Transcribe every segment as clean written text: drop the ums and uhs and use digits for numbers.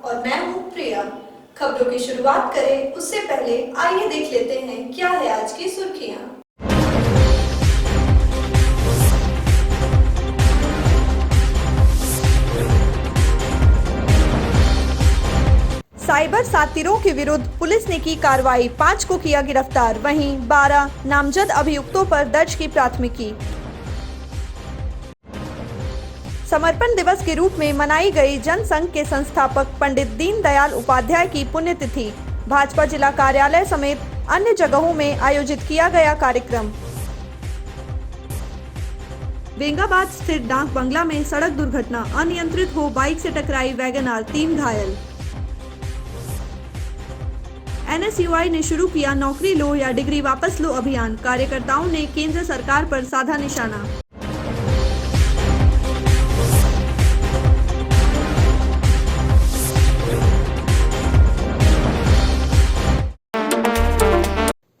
और मैं हूँ प्रिया। खबरों की शुरुआत करें उससे पहले आइए देख लेते हैं क्या है आज की सुर्खियां। साइबर सातिरों के विरुद्ध पुलिस ने की कार्रवाई, 5 को किया गिरफ्तार, वहीं 12 नामजद अभियुक्तों पर दर्ज की प्राथमिकी। समर्पण दिवस के रूप में मनाई गई जनसंघ के संस्थापक पंडित दीनदयाल उपाध्याय की पुण्यतिथि। भाजपा जिला कार्यालय समेत अन्य जगहों में आयोजित किया गया कार्यक्रम। बेंगाबाद स्थित डाक बंगला में सड़क दुर्घटना, अनियंत्रित हो बाइक से टकराई वैगनआर, 3 घायल। NSUI ने शुरू किया नौकरी लो या डिग्री वापस लो अभियान, कार्यकर्ताओं ने केंद्र सरकार पर साधा निशाना।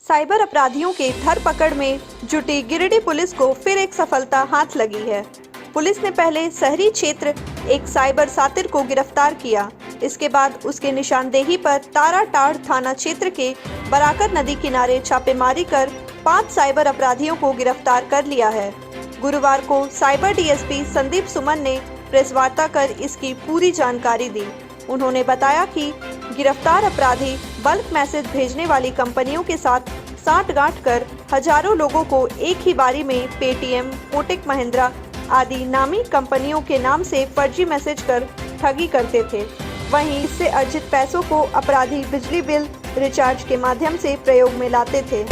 साइबर अपराधियों के धरपकड़ में जुटी गिरिडीह पुलिस को फिर एक सफलता हाथ लगी है। पुलिस ने पहले शहरी क्षेत्र एक साइबर सातिर को गिरफ्तार किया। इसके बाद उसके निशानदेही पर ताराटाड़ थाना क्षेत्र के बराकर नदी किनारे छापेमारी कर 5 साइबर अपराधियों को गिरफ्तार कर लिया है। गुरुवार को साइबर DSP संदीप सुमन ने प्रेस वार्ता कर इसकी पूरी जानकारी दी। उन्होंने बताया कि गिरफ्तार अपराधी बल्क मैसेज भेजने वाली कंपनियों के साथ साठगांठ कर हजारों लोगों को एक ही बारी में पेटीएम, कोटक महिंद्रा आदि नामी कंपनियों के नाम से फर्जी मैसेज कर ठगी करते थे। वहीं इससे अर्जित पैसों को अपराधी बिजली बिल रिचार्ज के माध्यम से प्रयोग में लाते थे।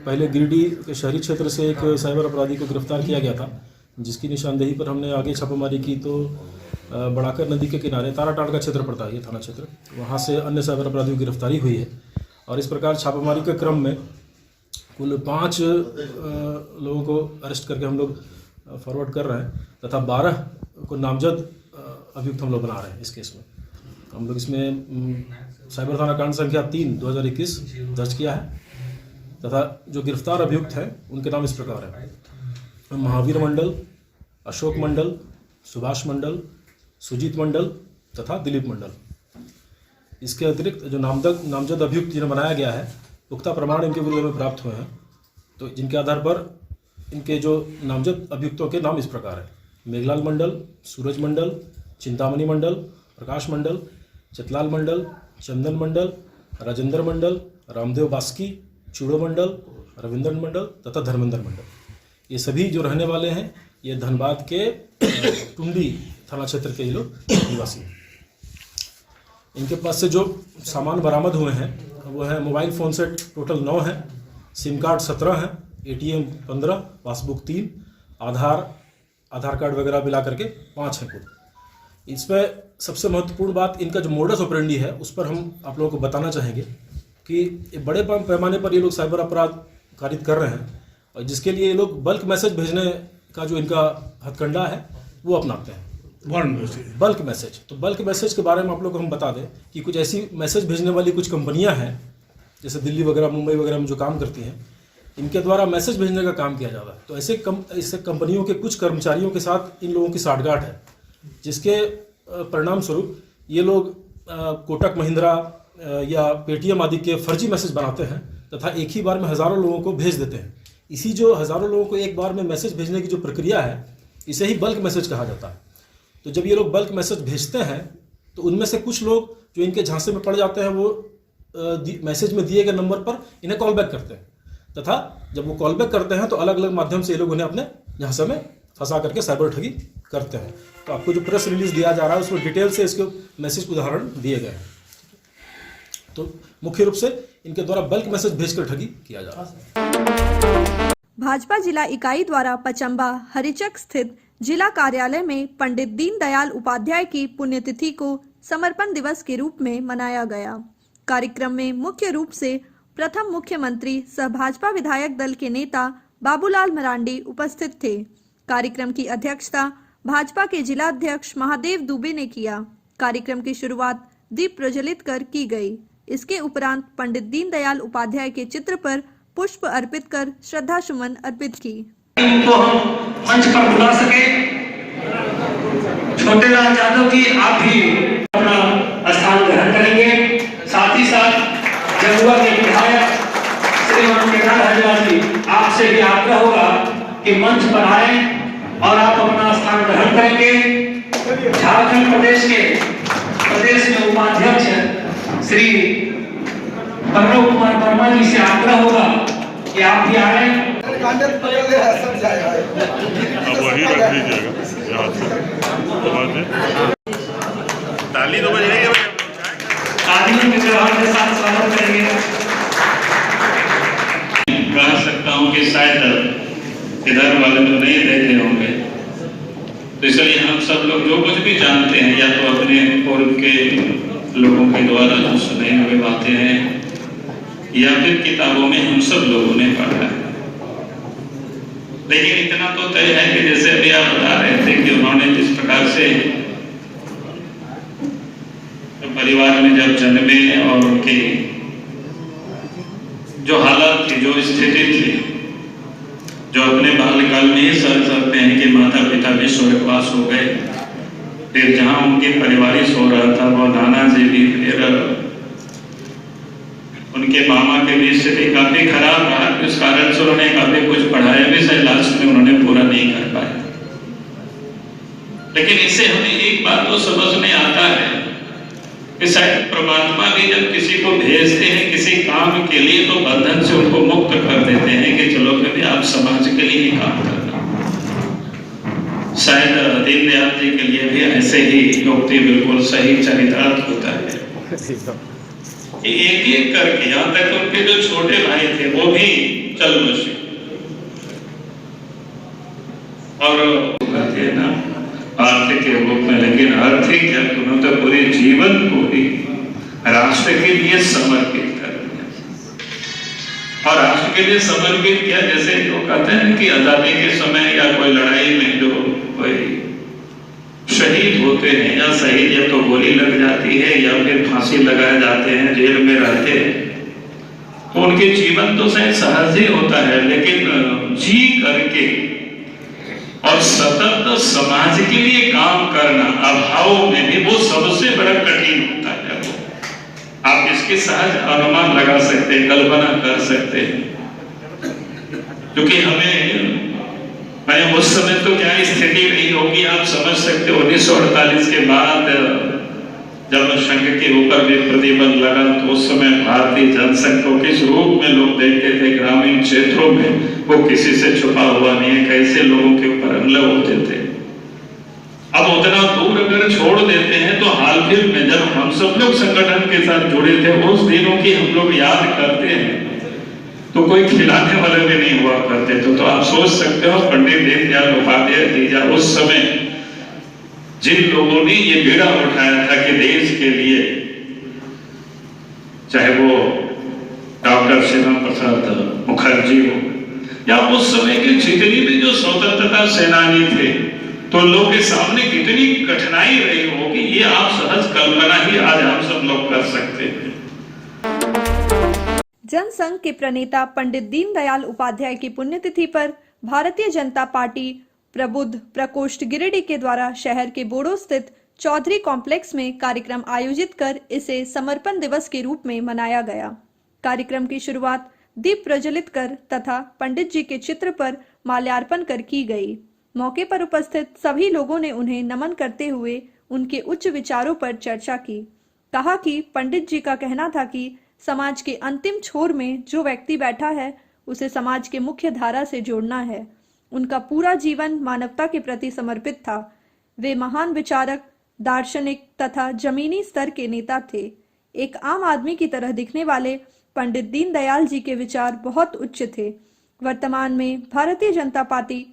पहले गिरिडीह के शहरी क्षेत्र से एक साइबर अपराधी को गिरफ्तार किया गया था, जिसकी निशानदेही पर हमने आगे छापेमारी की तो बड़ाकर नदी के किनारे ताराटाड़ का क्षेत्र पड़ता है, ये थाना क्षेत्र, वहाँ से अन्य साइबर अपराधियों की गिरफ्तारी हुई है। और इस प्रकार छापेमारी के क्रम में कुल 5 लोगों को अरेस्ट करके हम लोग फॉरवर्ड कर रहे हैं तथा 12 को नामजद अभियुक्त हम लोग बना रहे हैं। इस केस में हम लोग इसमें साइबर थाना कांड संख्या 3/2021 दर्ज किया है तथा जो गिरफ्तार अभियुक्त हैं उनके नाम इस प्रकार हैं: महावीर मंडल, अशोक मंडल, सुभाष मंडल, सुजीत मंडल तथा दिलीप मंडल। इसके अतिरिक्त जो नामजद अभियुक्त जिन्हें बनाया गया है, पुख्ता प्रमाण इनके विरुद्ध में प्राप्त हुए हैं, तो जिनके आधार पर इनके जो नामजद अभियुक्तों के नाम इस प्रकार हैं: मेघलाल मंडल, सूरज मंडल, चिंतामणि मंडल, प्रकाश मंडल, चितलाल मंडल, चंदन मंडल, राजेंद्र मंडल, रामदेव बास्की, चूड़ो मंडल, रविंद्र मंडल तथा धर्मेंद्र मंडल। ये सभी जो रहने वाले हैं ये धनबाद के टुंडी थाना क्षेत्र के ये लोग निवासी हैं। इनके पास से जो सामान बरामद हुए हैं वो है मोबाइल फ़ोन सेट टोटल 9 हैं, सिम कार्ड 17 हैं, ATM 15, पासबुक 3, आधार कार्ड वगैरह मिला करके 5 हैं कुल। इसमें सबसे महत्वपूर्ण बात इनका जो मोडस ऑपरेंडी है उस पर हम आप लोगों को बताना चाहेंगे कि बड़े पैमाने पर ये लोग साइबर अपराध कारित कर रहे हैं और जिसके लिए ये लोग बल्क मैसेज भेजने का जो इनका हथकंडा है वो अपनाते हैं। बल्क मैसेज, तो बल्क मैसेज के बारे में आप लोग को हम बता दें कि कुछ ऐसी मैसेज भेजने वाली कुछ कंपनियां हैं, जैसे दिल्ली वगैरह, मुंबई वगैरह में जो काम करती हैं, इनके द्वारा मैसेज भेजने का काम किया जाता है। तो ऐसे कंपनियों के कुछ कर्मचारियों के साथ इन लोगों की साठगांठ है, जिसके परिणाम स्वरूप ये लोग कोटक महिंद्रा या पेटीएम आदि के फर्जी मैसेज बनाते हैं तथा एक ही बार में हज़ारों लोगों को भेज देते हैं। इसी जो हज़ारों लोगों को एक बार में मैसेज भेजने की जो प्रक्रिया है, इसे ही बल्क मैसेज कहा जाता है। तो जब ये लोग बल्क मैसेज भेजते हैं तो उनमें से कुछ लोग जो इनके झांसे में पड़ जाते हैं वो मैसेज में दिए गए नंबर पर इन्हें कॉल बैक करते हैं, तथा जब वो कॉल बैक करते हैं तो अलग अलग माध्यम से ये लोग उन्हें अपने झांसे में फंसा करके साइबर ठगी करते हैं। तो आपको जो प्रेस रिलीज दिया जा रहा है उसमें डिटेल से इसके मैसेज उदाहरण दिए गए हैं। तो मुख्य रूप से इनके द्वारा बल्क मैसेज भेजकर ठगी किया जा रहा है। भाजपा जिला इकाई द्वारा पचम्बा हरिचक स्थित जिला कार्यालय में पंडित दीनदयाल उपाध्याय की पुण्यतिथि को समर्पण दिवस के रूप में मनाया गया। कार्यक्रम में मुख्य रूप से प्रथम मुख्यमंत्री सह भाजपा विधायक दल के नेता बाबूलाल मरांडी उपस्थित थे। कार्यक्रम की अध्यक्षता भाजपा के जिला अध्यक्ष महादेव दुबे ने किया। कार्यक्रम की शुरुआत दीप प्रज्वलित कर की गई। इसके उपरांत पंडित दीनदयाल उपाध्याय के चित्र पर पुष्प अर्पित कर श्रद्धा सुमन अर्पित की। उनको हम मंच पर बुला सके। छोटेलाल यादव जी, आप भी अपना स्थान ग्रहण करेंगे। साथ ही साथ जमुआ के विधायक श्रीमान केदार हरियाल जी, आपसे भी आग्रह होगा कि मंच पर आए और आप अपना स्थान ग्रहण करेंगे। झारखंड प्रदेश के प्रदेश में उपाध्यक्ष श्री प्रणव कुमार वर्मा जी से आग्रह होगा कि आप भी आए। अब वही रख लीजिएगा यहाँ से। ताली तो बजाइए, तालियों के जवाब के साथ स्वागत करेंगे। कह सकता हूँ कि शायद इधर वाले तो नहीं देखे होंगे, तो इसलिए हम सब लोग जो कुछ भी जानते हैं या तो अपने पूर्व के लोगों के द्वारा जो सुने हुए बातें हैं या फिर किताबों में हम सब लोगों ने पढ़ा है। लेकिन इतना तो तय है कि जैसे अभी आप बता रहे थे कि उन्होंने जिस प्रकार से परिवार में जब जन्मे और उनकी जो हालात थी, जो स्थिति थी, जो अपने बाल्यकाल में ही सह सकते हैं कि माता पिता भी स्वर्गवास हो गए, फिर जहाँ उनके परिवार सो रहा था वो नाना जी भी, फिर उनके मामा के भी स्थिति काफी खराब रहा। इस कारण से उन्होंने काफी कुछ पढ़ाया भी, शायद लास्ट में उन्होंने पूरा नहीं कर पाया। लेकिन इससे हमें एक बात तो समझ में आता है कि शायद परमात्मा भी जब किसी को भेजते हैं किसी काम के लिए तो बंधन से उनको मुक्त कर देते हैं कि चलो कभी आप समाज के लिए ही काम करना। शायद दीनदयाल जी के लिए भी ऐसे ही युक्ति बिल्कुल सही चरितार्थ होता है। एक एक करके यहाँ तक उनके जो छोटे भाई थे वो भी चल बसे और कहते हैं ना आर्थिक के रूप में, लेकिन आर्थिक क्या उन्होंने तो पूरे जीवन को ही राष्ट्र के लिए समर्पित कर दिया। और राष्ट्र के लिए समर्पित किया, जैसे जो कहते हैं कि आजादी के समय या कोई लड़ाई में जो कोई शहीद होते हैं या शहीद या तो गोली लग जाती है या फिर फांसी लगाए जाते हैं, जेल में रहते हैं, तो उनके जीवन तो शायद सहज ही होता है, लेकिन जी करके और सतत समाज के लिए काम करना अभाव में भी वो सबसे बड़ा कठिन होता है। आप इसके सहज अनुमान लगा सकते हैं, कल्पना कर सकते हैं, क्योंकि हमें उस समय तो क्या स्थिति रही होगी आप समझ सकते हो। 1948 के बाद जब संघ के ऊपर भी प्रतिबंध लगा तो उस समय भारतीय जनसंघ को किस रूप में लोग देखते थे। ग्रामीण क्षेत्रों में वो किसी से छुपा हुआ नहीं है, कैसे लोगों के ऊपर हमले होते थे। अब उतना दूर अगर छोड़ देते हैं तो हाल फिर में जब हम सब लोग संगठन के साथ जुड़े थे उस दिनों की हम लोग याद करते हैं तो कोई खिलाने वाले भी नहीं हुआ करते थे। तो आप सोच सकते हो पंडित दीनदयाल उपाध्याय जी उस समय जिन लोगों ने ये बीड़ा उठाया था कि देश के लिए, चाहे वो डॉक्टर श्यामा प्रसाद मुखर्जी हो या उस समय के जितनी भी जो स्वतंत्रता सेनानी थे, तो लोगों के सामने कितनी कठिनाई रही होगी ये आप सहज कल्पना ही आज हम सब लोग कर सकते हैं। जनसंघ के प्रणेता पंडित दीनदयाल उपाध्याय की पुण्यतिथि पर भारतीय जनता पार्टी प्रबुद्ध प्रकोष्ठ गिरिडीह के द्वारा शहर के बोड़ो स्थित चौधरी कॉम्प्लेक्स में कार्यक्रम आयोजित कर इसे समर्पण दिवस के रूप में मनाया गया। कार्यक्रम की शुरुआत दीप प्रज्वलित कर तथा पंडित जी के चित्र पर माल्यार्पण कर की गई। मौके पर उपस्थित सभी लोगों ने उन्हें नमन करते हुए उनके उच्च विचारों पर चर्चा की। कहा कि पंडित जी का कहना था कि समाज के अंतिम छोर में जो व्यक्ति बैठा है उसे समाज के मुख्य धारा से जोड़ना है। उनका पूरा जीवन मानवता के प्रति समर्पित था। वे महान विचारक, दार्शनिक तथा जमीनी स्तर के नेता थे। एक आम आदमी की तरह दिखने वाले पंडित दीनदयाल जी के विचार बहुत उच्च थे। वर्तमान में भारतीय जनता पार्टी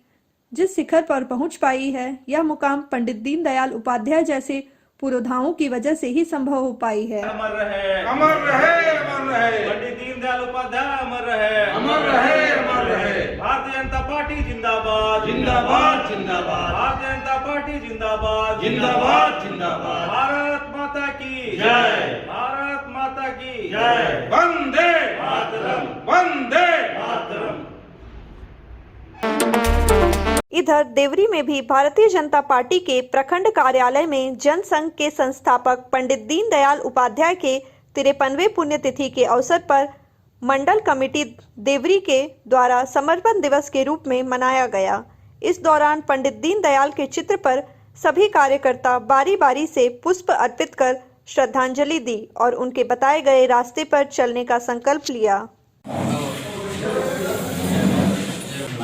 जिस शिखर पर पहुंच पाई है, यह मुकाम पंडित दीनदयाल उपाध्याय जैसे पुरोधाओं की वजह से ही संभव हो पाई है। अमर रहे, अमर रहे, अमर रहे। पंडित दीनदयाल उपाध्याय अमर रहे, अमर रहे, अमर रहे। भारतीय जनता पार्टी जिंदाबाद, जिंदाबाद, जिंदाबाद। भारतीय जनता पार्टी जिंदाबाद, जिंदाबाद, जिंदाबाद। भारत माता की जय, भारत माता की जय। वंदे मातरम, वंदे मातरम। इधर देवरी में भी भारतीय जनता पार्टी के प्रखंड कार्यालय में जनसंघ के संस्थापक पंडित दीनदयाल उपाध्याय के 53वें पुण्यतिथि के अवसर पर मंडल कमेटी देवरी के द्वारा समर्पण दिवस के रूप में मनाया गया। इस दौरान पंडित दीनदयाल के चित्र पर सभी कार्यकर्ता बारी बारी से पुष्प अर्पित कर श्रद्धांजलि दी और उनके बताए गए रास्ते पर चलने का संकल्प लिया।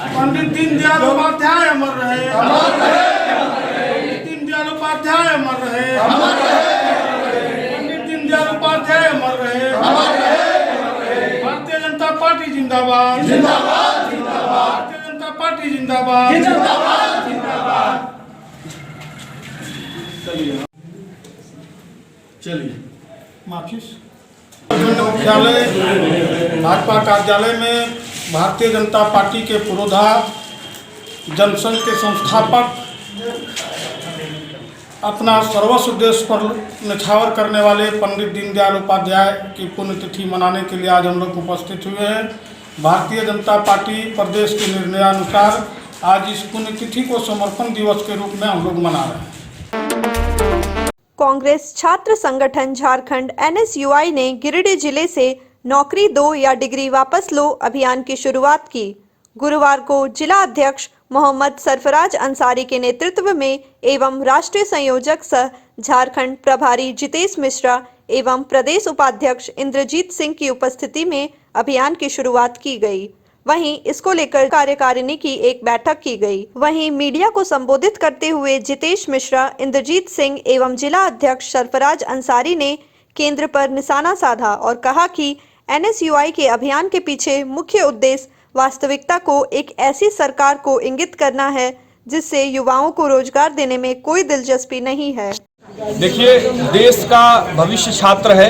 पंडित दीनदयाल उपाध्याय अमर रहे, अमर रहे। दीनदयाल उपाध्याय अमर रहे, अमर रहे। पंडित दीनदयाल उपाध्याय अमर रहे, अमर रहे। भारतीय जनता पार्टी जिंदाबाद, जिंदाबाद, जिंदाबाद। भारतीय जनता पार्टी जिंदाबाद, जिंदाबाद, जिंदाबाद। चलिए माफिस मुख्यालय भाजपा कार्यालय में भारतीय जनता पार्टी के पुरोधा, जनसंघ के संस्थापक, अपना सर्वस्व देश पर न्यौछावर करने वाले पंडित दीनदयाल उपाध्याय की पुण्यतिथि मनाने के लिए आज हम लोग उपस्थित हुए हैं। भारतीय जनता पार्टी प्रदेश के निर्णयानुसार आज इस पुण्यतिथि को समर्पण दिवस के रूप में हम लोग मना रहे हैं। कांग्रेस छात्र संगठन झारखंड NSUI ने गिरिडीह जिले से नौकरी दो या डिग्री वापस लो अभियान की शुरुआत की। गुरुवार को जिला अध्यक्ष मोहम्मद सरफराज अंसारी के नेतृत्व में एवं राष्ट्रीय संयोजक सह झारखंड प्रभारी जितेश मिश्रा एवं प्रदेश उपाध्यक्ष इंद्रजीत सिंह की उपस्थिति में अभियान की शुरुआत की गई। वहीं इसको लेकर कार्यकारिणी की एक बैठक की गई। वहीं मीडिया को संबोधित करते हुए जितेश मिश्रा, इंद्रजीत सिंह एवं जिला अध्यक्ष सरफराज अंसारी ने केंद्र पर निशाना साधा और कहा कि NSUI के अभियान के पीछे मुख्य उद्देश्य वास्तविकता को एक ऐसी सरकार को इंगित करना है जिससे युवाओं को रोजगार देने में कोई दिलचस्पी नहीं है। देखिए, देश का भविष्य छात्र है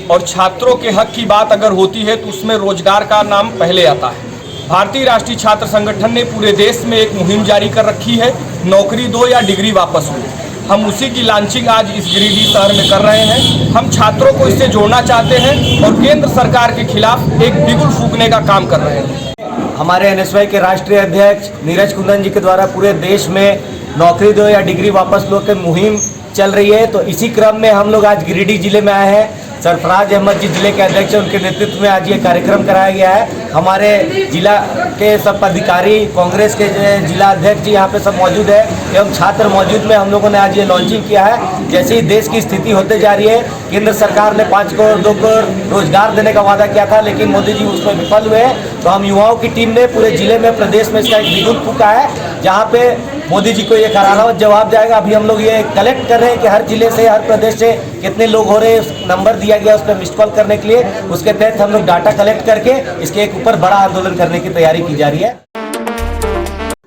और छात्रों के हक की बात अगर होती है तो उसमें रोजगार का नाम पहले आता है। भारतीय राष्ट्रीय छात्र संगठन ने पूरे देश में एक मुहिम जारी कर रखी है, नौकरी दो या डिग्री वापस लो। हम उसी की लॉन्चिंग आज इस गिरिडीह शहर में कर रहे हैं। हम छात्रों को इससे जोड़ना चाहते हैं और केंद्र सरकार के खिलाफ एक बिगुल फूंकने का काम कर रहे हैं। हमारे NSUI के राष्ट्रीय अध्यक्ष नीरज कुंदन जी के द्वारा पूरे देश में नौकरी दो या डिग्री वापस लो की मुहिम चल रही है, तो इसी क्रम में हम लोग आज गिरिडीह जिले में आए हैं। सरफराज अहमद जी जिले के अध्यक्ष, उनके नेतृत्व में आज ये कार्यक्रम कराया गया है। हमारे जिला के सब अधिकारी, कांग्रेस के जिला अध्यक्ष जी यहाँ पे सब मौजूद है एवं छात्र मौजूद में हम लोगों ने आज ये लॉन्चिंग किया है। जैसे ही देश की स्थिति होते जा रही है, केंद्र सरकार ने 5 करोड़ 2 करोड़ रोजगार देने का वादा किया था, लेकिन मोदी जी उसमें विफल हुए। तो हम युवाओं की टीम ने पूरे जिले में, प्रदेश में इसका एक बिगुल फूंका है, जहाँ पे मोदी जी को ये करारा जवाब जाएगा। अभी हम लोग ये कलेक्ट कर रहे हैं कि हर जिले से, हर प्रदेश से कितने लोग हो रहे हैं, नंबर दिया गया उस पर मिस्ड कॉल करने के लिए। उसके तहत हम लोग डाटा कलेक्ट करके इसके एक ऊपर बड़ा आंदोलन करने की तैयारी की जा रही है।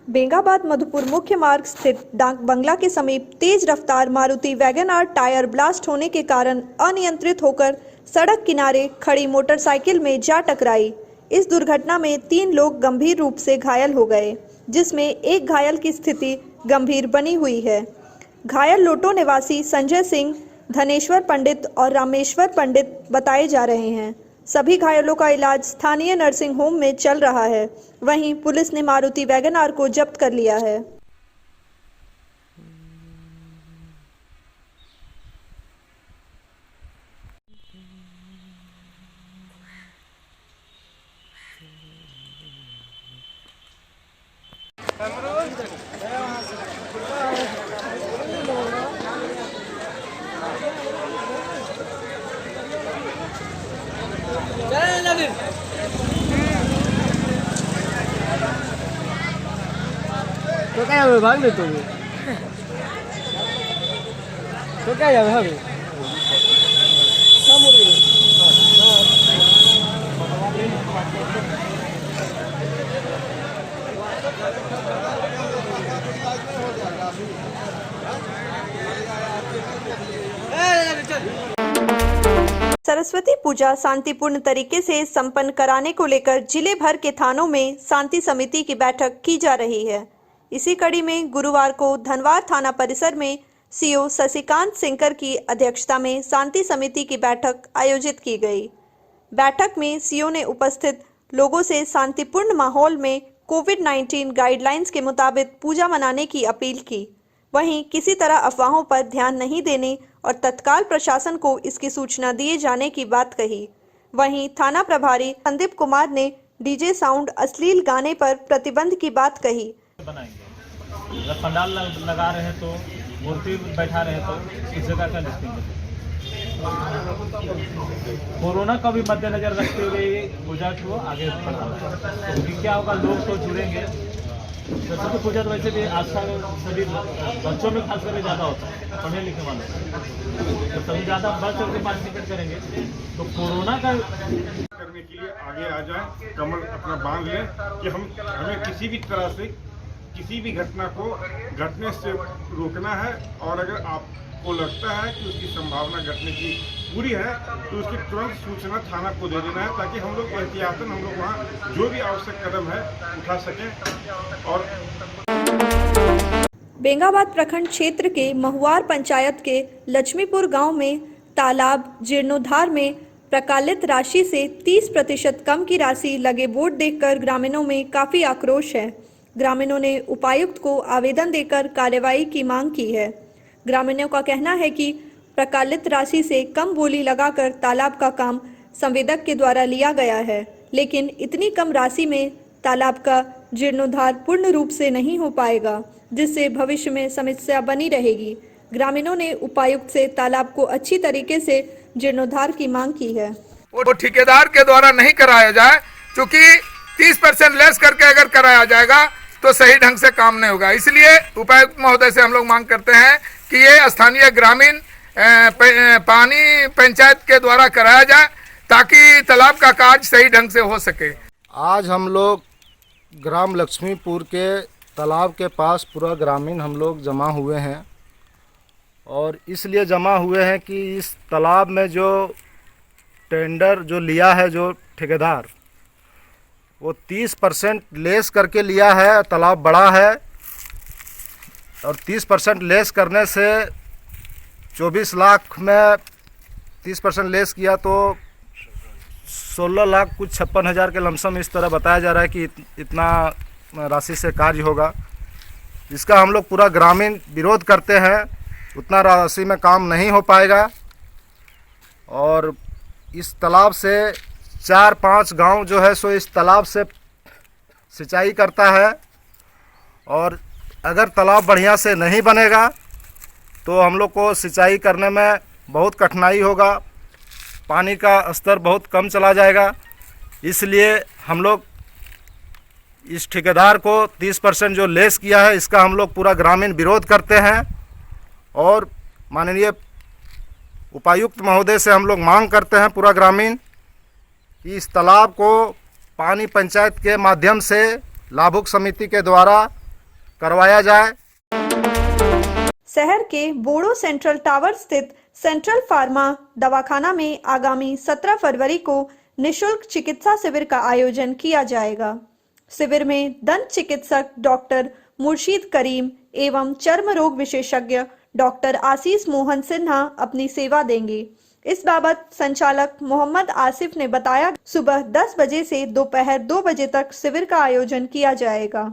बेंगाबाद मधुपुर मुख्य मार्ग स्थित डाक बंगला के समीप तेज रफ्तार Maruti Wagon R tyre blast होने के कारण अनियंत्रित होकर सड़क किनारे खड़ी मोटरसाइकिल में जा टकराई। इस दुर्घटना में 3 लोग गंभीर रूप से घायल हो गए, जिसमें एक घायल की स्थिति गंभीर बनी हुई है। घायल लोटो निवासी संजय सिंह, धनेश्वर पंडित और रामेश्वर पंडित बताए जा रहे हैं। सभी घायलों का इलाज स्थानीय नर्सिंग होम में चल रहा है। वहीं पुलिस ने मारुति वैगन आर को जब्त कर लिया है। तो क्या है भाग ले तो क्या है भाग सरस्वती पूजा शांतिपूर्ण तरीके से संपन्न कराने को लेकर जिले भर के थानों में शांति समिति की बैठक की जा रही है। इसी कड़ी में गुरुवार को धनवार थाना परिसर में सीओ शशिकांत सिंकर की अध्यक्षता में शांति समिति की बैठक आयोजित की गई। बैठक में सीओ ने उपस्थित लोगों से शांतिपूर्ण माहौल में कोविड-19 गाइडलाइंस के मुताबिक पूजा मनाने की अपील की। वहीं किसी तरह अफवाहों पर ध्यान नहीं देने और तत्काल प्रशासन को इसकी सूचना दिए जाने की बात कही। वहीं थाना प्रभारी संदीप कुमार ने डीजे साउंड अश्लील गाने पर प्रतिबंध की बात कही। बनाएंगे अगर पंडाल लगा रहे हैं तो मूर्ति बैठा रहे हैं तो इस जगह का लिस्टिंग है। कोरोना का भी मद्देनजर रखते हुए ये पूजा को आगे बढ़ाना है, क्योंकि क्या होगा, लोग तो जुड़ेंगे। सरस्वती पूजा तो वैसे भी आस्था सभी बच्चों में खास करके ज़्यादा होता है, पढ़ने लिखने वाले तो सभी ज़्यादा बढ़ चढ़ के पार्टिसिपेट करेंगे। तो कोरोना का करने के लिए आगे आ जाए, कमर अपना बांध लें कि हमें किसी भी तरह से किसी भी घटना को घटने से रोकना है। और अगर आपको लगता है कि उसकी संभावना घटने की पूरी है तो उसकी तुरंत सूचना थाना को दे देना है, ताकि हम लोग एहतियातन हम लोग वहाँ जो भी आवश्यक कदम है उठा सकें। और बेंगाबाद प्रखंड क्षेत्र के महुआर पंचायत के लक्ष्मीपुर गांव में तालाब जीर्णोद्धार में प्रकालित राशि से 30% कम की राशि लगे बोर्ड देखकर ग्रामीणों में काफी आक्रोश है। ग्रामीणों ने उपायुक्त को आवेदन देकर कार्रवाई की मांग की है। ग्रामीणों का कहना है कि प्रकालित राशि से कम बोली लगाकर तालाब का काम संवेदक के द्वारा लिया गया है, लेकिन इतनी कम राशि में तालाब का जीर्णोद्धार पूर्ण रूप से नहीं हो पाएगा, जिससे भविष्य में समस्या बनी रहेगी। ग्रामीणों ने उपायुक्त से तालाब को अच्छी तरीके से जीर्णोद्धार की मांग की है। वो ठेकेदार के द्वारा नहीं कराया जाए, क्योंकि 30% लेस करके अगर कराया जाएगा तो सही ढंग से काम नहीं होगा। इसलिए उपायुक्त महोदय से हम लोग मांग करते हैं कि ये स्थानीय ग्रामीण पानी पंचायत के द्वारा कराया जाए, ताकि तालाब का कार्य सही ढंग से हो सके। आज हम लोग ग्राम लक्ष्मीपुर के तालाब के पास पूरा ग्रामीण हम लोग जमा हुए हैं, और इसलिए जमा हुए हैं कि इस तालाब में जो टेंडर जो लिया है जो ठेकेदार, वो 30% लेस करके लिया है। तालाब बड़ा है और 30% लेस करने से 24 लाख में 30% लेस किया तो 16 लाख कुछ 56 हज़ार के लमसम इस तरह बताया जा रहा है कि इतना राशि से कार्य होगा। इसका हम लोग पूरा ग्रामीण विरोध करते हैं। उतना राशि में काम नहीं हो पाएगा, और इस तालाब से 4-5 गांव जो है सो इस तालाब से सिंचाई करता है, और अगर तालाब बढ़िया से नहीं बनेगा तो हम लोग को सिंचाई करने में बहुत कठिनाई होगा, पानी का स्तर बहुत कम चला जाएगा। इसलिए हम लोग इस ठेकेदार को 30% जो लेस किया है, इसका हम लोग पूरा ग्रामीण विरोध करते हैं, और माननीय उपायुक्त महोदय से हम लोग मांग करते हैं पूरा ग्रामीण कि इस तालाब को पानी पंचायत के माध्यम से लाभुक समिति के द्वारा करवाया जाए। शहर के बोड़ो सेंट्रल टावर स्थित सेंट्रल फार्मा दवाखाना में आगामी 17 फरवरी को निशुल्क चिकित्सा शिविर का आयोजन किया जाएगा। शिविर में दंत चिकित्सक डॉक्टर मुर्शीद करीम एवं चर्म रोग विशेषज्ञ डॉक्टर आशीष मोहन सिन्हा अपनी सेवा देंगे। इस बाबत संचालक मोहम्मद आसिफ ने बताया, सुबह 10 बजे से दोपहर 2 बजे तक शिविर का आयोजन किया जाएगा।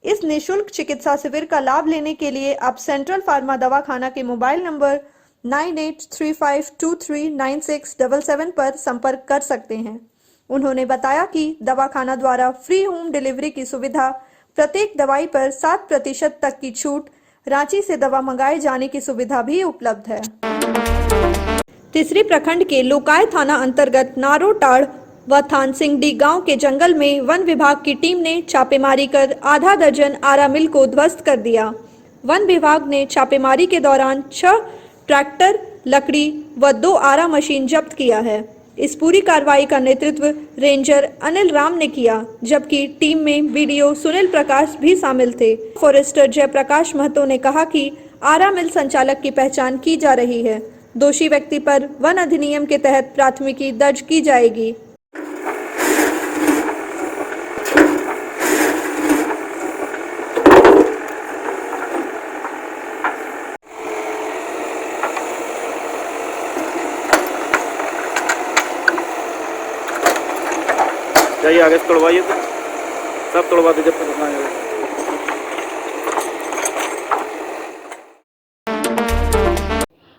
इस निशुल्क चिकित्सा शिविर का लाभ लेने के लिए आप सेंट्रल फार्मा दवाखाना के मोबाइल नंबर 9835239677 पर संपर्क कर सकते हैं। उन्होंने बताया कि दवाखाना द्वारा फ्री होम डिलीवरी की सुविधा प्रत्येक दवाई पर 7% तक की छूट, रांची से दवा मंगाए जाने की सुविधा भी उपलब्ध है। तीसरी प्रखंड के लोकाय थाना अंतर्गत नारोटाड़ व थानसिंगडी गांव के जंगल में वन विभाग की टीम ने छापेमारी कर आधा दर्जन आरा मिल को ध्वस्त कर दिया। वन विभाग ने छापेमारी के दौरान 6 ट्रैक्टर, लकड़ी व 2 आरा मशीन जब्त किया है। इस पूरी कार्रवाई का नेतृत्व रेंजर अनिल राम ने किया, जबकि टीम में बीडीओ सुनील प्रकाश भी शामिल थे। फॉरेस्टर जयप्रकाश महतो ने कहा कि आरा मिल संचालक की पहचान की जा रही है। दोषी व्यक्ति पर वन अधिनियम के तहत प्राथमिकी दर्ज की जाएगी। जाइए आगे से तोड़वाइए, तो सब तोड़वा दीजिए जब तक रुकना है।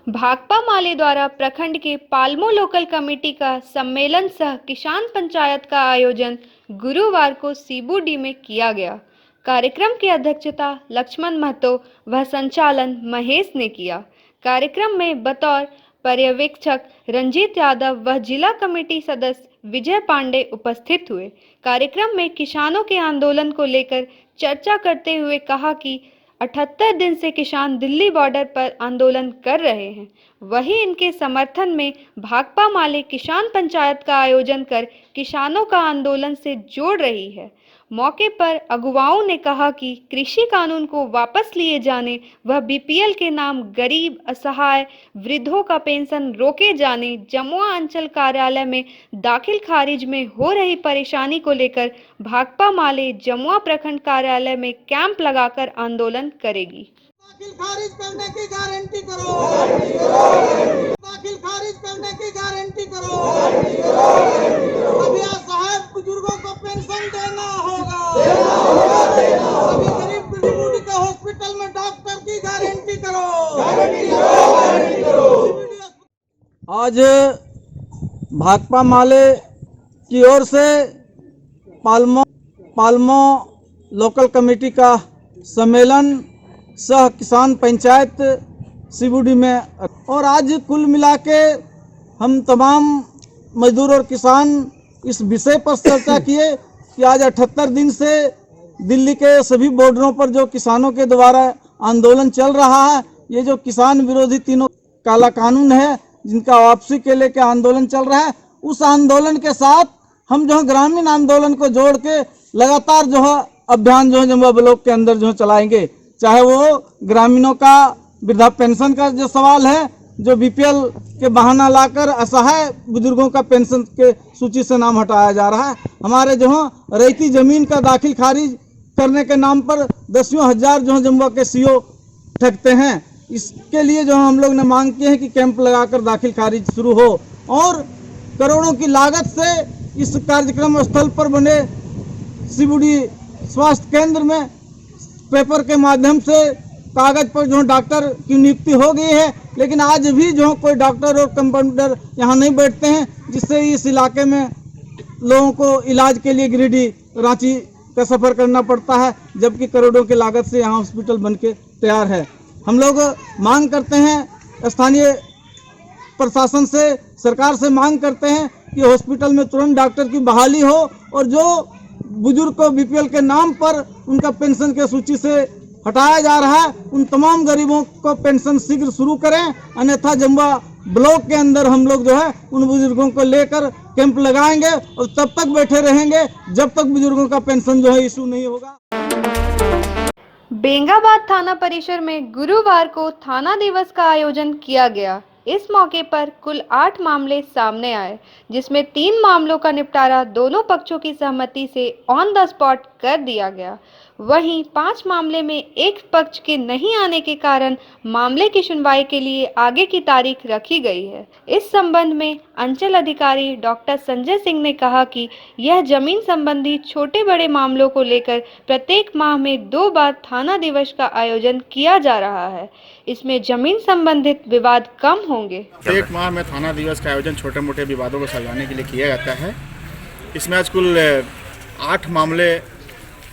भाकपा माले द्वारा प्रखंड के पालमो लोकल कमेटी का सम्मेलन सह किसान पंचायत का आयोजन गुरुवार को सीबूडी में किया गया। कार्यक्रम की अध्यक्षता लक्ष्मण महतो व संचालन महेश ने किया। कार्यक्रम में बतौर पर्यवेक्षक रंजीत यादव व जिला कमेटी सदस्य विजय पांडे उपस्थित हुए। कार्यक्रम में किसानों के आंदोलन को लेकर चर्चा करते हुए कहा कि 78 दिन से किसान दिल्ली बॉर्डर पर आंदोलन कर रहे हैं, वहीं इनके समर्थन में भाकपा माले किसान पंचायत का आयोजन कर किसानों का आंदोलन से जोड़ रही है। मौके पर अगुवाओं ने कहा कि कृषि कानून को वापस लिए जाने व बीपीएल के नाम गरीब, असहाय, वृद्धों का पेंशन रोके जाने, जमुआ अंचल कार्यालय में दाखिल खारिज में हो रही परेशानी को लेकर भाकपा माले जमुआ प्रखंड कार्यालय में कैंप लगाकर आंदोलन करेगी। दाखिल खारिज करने की गारंटी करो, दाखिल खारिज करने की गारंटी करो, सभी असहाय बुजुर्गों को पेंशन देना होगा, सभी गरीब बुजुर्गों के हॉस्पिटल में डॉक्टर की गारंटी करो। आज भाकपा माले की ओर से पालमो लोकल कमेटी का सम्मेलन सह किसान पंचायत सीबूडी में, और आज कुल मिला के हम तमाम मजदूर और किसान इस विषय पर चर्चा किए कि आज 78 दिन से दिल्ली के सभी बॉर्डरों पर जो किसानों के द्वारा आंदोलन चल रहा है, ये जो किसान विरोधी तीनों काला कानून है जिनका वापसी के लेके आंदोलन चल रहा है, उस आंदोलन के साथ हम जो है ग्रामीण आंदोलन को जोड़ के लगातार जो है अभियान जो है जमुआ ब्लॉक के अंदर जो है चलाएंगे। चाहे वो ग्रामीणों का वृद्धा पेंशन का जो सवाल है, जो बीपीएल के बहाना लाकर असहाय बुजुर्गों का पेंशन के सूची से नाम हटाया जा रहा है। हमारे जो है रैयती जमीन का दाखिल खारिज करने के नाम पर 10,000 जो है जमुआ के सीओ ठगते हैं। इसके लिए जो हम लोग ने मांग की है कि कैंप लगाकर दाखिल खारिज शुरू हो, और करोड़ों की लागत से इस कार्यक्रम स्थल पर बने सीबूडी स्वास्थ्य केंद्र में पेपर के माध्यम से कागज पर जो डॉक्टर की नियुक्ति हो गई है, लेकिन आज भी जो कोई डॉक्टर और कंपाउंडर यहाँ नहीं बैठते हैं, जिससे इस इलाके में लोगों को इलाज के लिए गिरिडीह, रांची का सफ़र करना पड़ता है, जबकि करोड़ों की लागत से यहाँ हॉस्पिटल बनके तैयार है। हम लोग मांग करते हैं, स्थानीय प्रशासन से, सरकार से मांग करते हैं कि हॉस्पिटल में तुरंत डॉक्टर की बहाली हो, और जो बुजुर्ग को बीपीएल के नाम पर उनका पेंशन के सूची से हटाया जा रहा है, उन तमाम गरीबों को पेंशन शीघ्र शुरू करें, अन्यथा जमुआ ब्लॉक के अंदर हम लोग जो है उन बुजुर्गों को लेकर कैंप लगाएंगे और तब तक बैठे रहेंगे जब तक बुजुर्गों का पेंशन जो है इशू नहीं होगा। बेंगाबाद थाना परिसर में गुरुवार को थाना दिवस का आयोजन किया गया। इस मौके पर कुल 8 मामले सामने आए, जिसमें 3 मामलों का निपटारा दोनों पक्षों की सहमति से ऑन द स्पॉट कर दिया गया। वहीं 5 मामले में एक पक्ष के नहीं आने के कारण मामले की सुनवाई के लिए आगे की तारीख रखी गई है। इस संबंध में अंचल अधिकारी डॉक्टर संजय सिंह ने कहा कि यह जमीन संबंधी छोटे बड़े मामलों को लेकर प्रत्येक माह में 2 बार थाना दिवस का आयोजन किया जा रहा है। इसमें जमीन संबंधित विवाद कम होंगे। एक माह में थाना दिवस का आयोजन छोटे मोटे विवादों को सुलझाने के लिए किया जाता है। इसमें आज कुल 8 मामले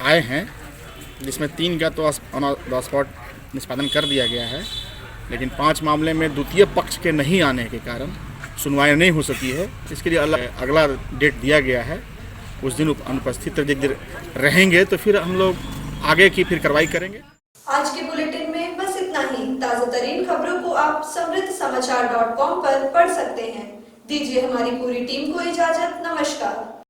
आए हैं, जिसमें 3 का तो ऑन द स्पॉट निष्पादन कर दिया गया है, लेकिन 5 मामले में द्वितीय पक्ष के नहीं आने के कारण सुनवाई नहीं हो सकी है। इसके लिए अगला डेट दिया गया है, उस दिन अनुपस्थित यदि रहेंगे तो फिर हम लोग आगे की फिर कार्रवाई करेंगे। आज के बुलेटिन में बस इतना ही। ताज़ा तरीन खबरों को आप समृद्धसमाचार.com पर पढ़ सकते हैं। दीजिए हमारी पूरी टीम को इजाजत। नमस्कार।